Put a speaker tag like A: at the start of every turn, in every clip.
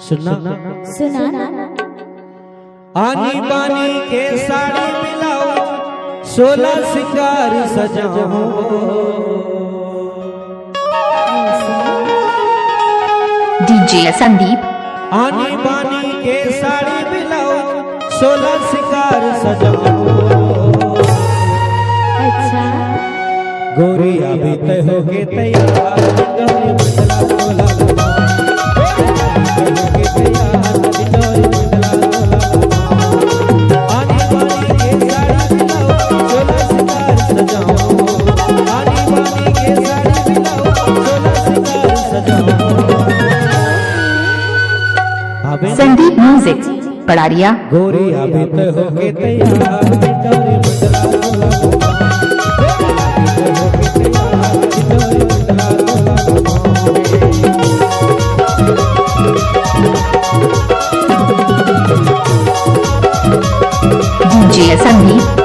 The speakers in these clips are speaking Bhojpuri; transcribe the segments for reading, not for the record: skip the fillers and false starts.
A: सुना
B: सुना
A: आनी बानी के साड़ी मिलाओ 16 सिंगार सजाओ
C: डीजे संदीप।
A: आनी बानी के साड़ी मिलाओ 16 सिंगार सजाओ।
B: अच्छा
A: गोरी अभी तय हो के तैयार गौरी मंडला तोला
C: संदीप म्यूजिक पड़ारिया।
A: गोरी अभी तय हो के तैयार गौरी
C: डीजे संदीप।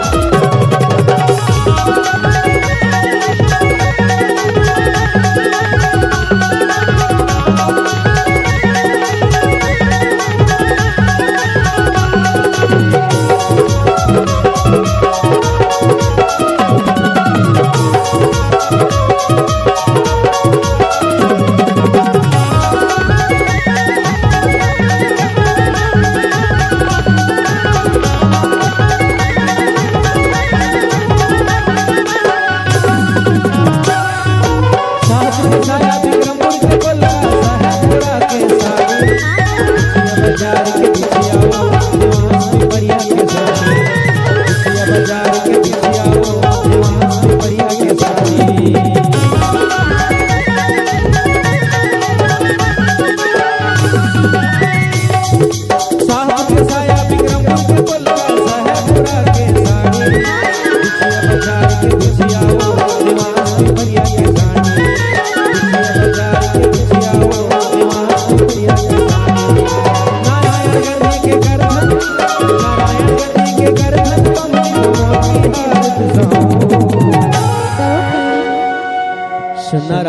B: सुना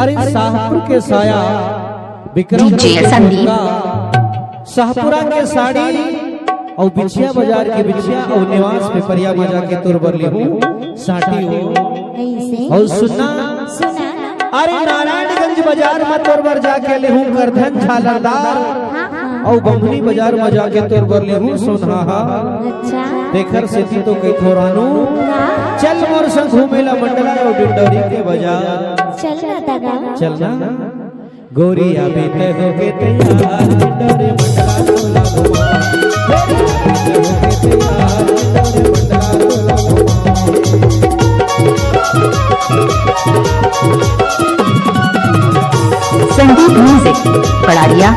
A: अरे शाहपुर के साया विक्रम
C: डीजे संदीप।
A: शाहपुरा के साड़ी और बिछिया बाजार के बिछिया और निवास पे परिया मजा के तोर बरली हूँ साटी हो
B: ऐसे
A: और सुना
B: सुना
A: अरे नारायणगंज बाजार में तोर बर जाके ले हूँ करधन झालरदार और बम्बनी बाजार में जाके तोर बरली हूँ सोनहा।
B: अच्छा
A: देखर से तो कई थोरानू चल मोर संग घूमेला मंडला और डिंडोरी के बाजार
B: चलना दादा
A: चलना गोरी अभी तय हो के तैयार डिंडोरी मंडला तोला घुमा गोरी अभी तय हो के तैयार डिंडोरी मंडला तोला
C: संदीप म्यूजिक पड़ारिया।